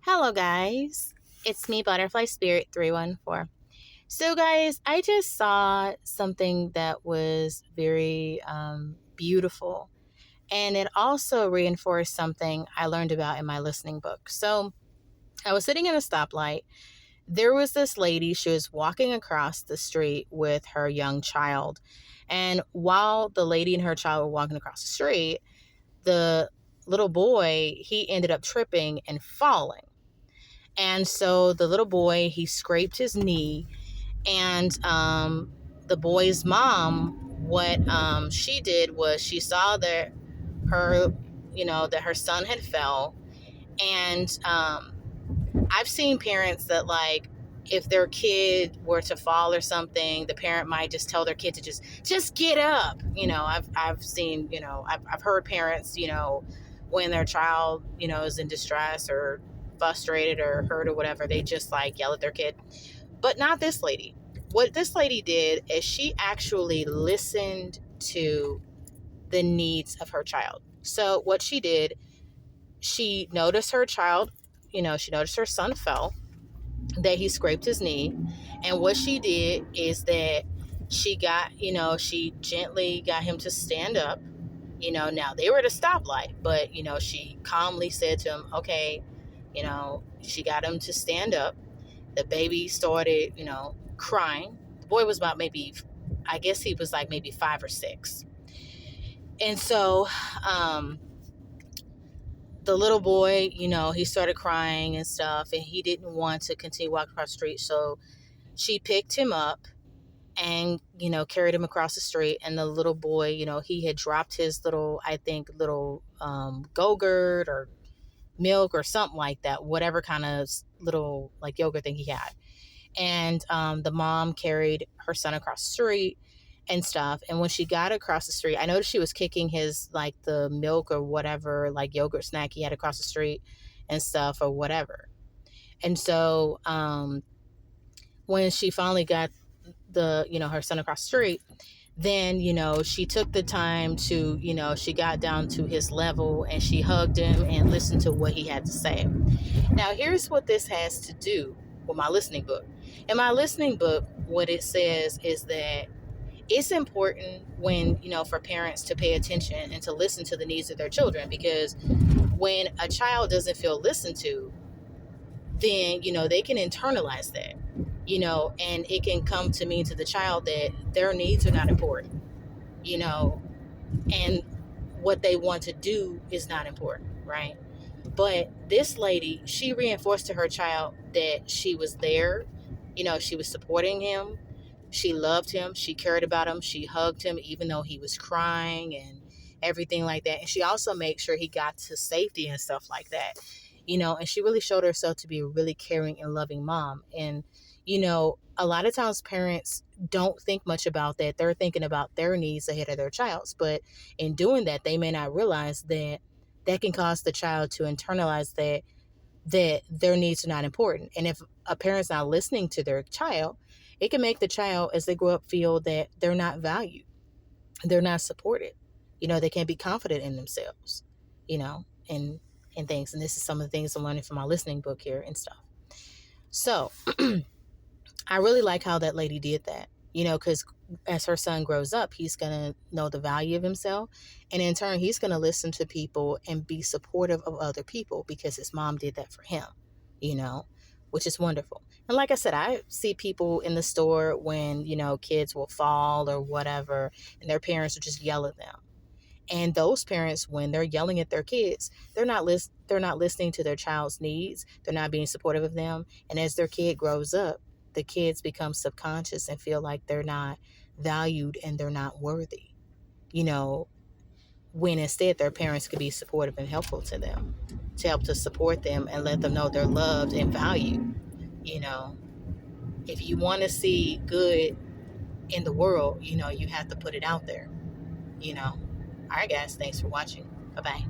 Hello, guys. It's me, Butterfly Spirit 314. So, guys, I just saw something that was very beautiful, and it also reinforced something I learned about in my listening book. So, I was sitting in a stoplight. There was this lady, she was walking across the street with her young child. And while the lady and her child were walking across the street, the little boy, he ended up tripping and falling. And so the little boy, he scraped his knee, and the boy's mom, what she did was she saw that her, that her son had fell, and I've seen parents that like if their kid were to fall or something, the parent might just tell their kid to just get up. I've seen, I've heard parents, when their child, is in distress or frustrated or hurt or whatever, they just like yell at their kid. But not this lady. What this lady did is she actually listened to the needs of her child. So what she did, she noticed her child, she noticed her son fell, that he scraped his knee. And what she did is that she gently got him to stand up. Now they were at a stoplight, but, she calmly said to him, okay, she got him to stand up. The baby started, crying. The boy was about I guess he was like maybe 5 or 6. And so, the little boy, he started crying and stuff, and he didn't want to continue walking across the street. So she picked him up and, carried him across the street. And the little boy, he had dropped his little, I think, little Go-Gurt or milk or something like that, whatever kind of little like yogurt thing he had. And the mom carried her son across the street and stuff. And when she got across the street, I noticed she was kicking his like the milk or whatever, like yogurt snack he had across the street and stuff or whatever. And so when she finally got her son across the street, then, she took the time to, she got down to his level and she hugged him and listened to what he had to say. Now, here's what this has to do with my listening book. In my listening book, what it says is that it's important when, for parents to pay attention and to listen to the needs of their children, because when a child doesn't feel listened to, then, they can internalize that, and it can come to mean to the child that their needs are not important, and what they want to do is not important, right? But this lady, she reinforced to her child that she was there, she was supporting him. She loved him. She cared about him. She hugged him, even though he was crying and everything like that. And she also made sure he got to safety and stuff like that, and she really showed herself to be a really caring and loving mom. And, a lot of times parents don't think much about that. They're thinking about their needs ahead of their child's. But in doing that, they may not realize that that can cause the child to internalize that their needs are not important. And if a parent's not listening to their child, it can make the child, as they grow up, feel that they're not valued, they're not supported. They can't be confident in themselves, and things. And this is some of the things I'm learning from my listening book here and stuff. So I really like how that lady did that, because as her son grows up, he's going to know the value of himself. And in turn, he's going to listen to people and be supportive of other people because his mom did that for him, which is wonderful. And like I said, I see people in the store when, kids will fall or whatever, and their parents will just yell at them. And those parents, when they're yelling at their kids, they're not listening to their child's needs. They're not being supportive of them. And as their kid grows up, the kids become subconscious and feel like they're not valued and they're not worthy, when instead their parents could be supportive and helpful to them, to help to support them and let them know they're loved and valued. If you want to see good in the world, you have to put it out there. All right, guys, thanks for watching. Bye-bye.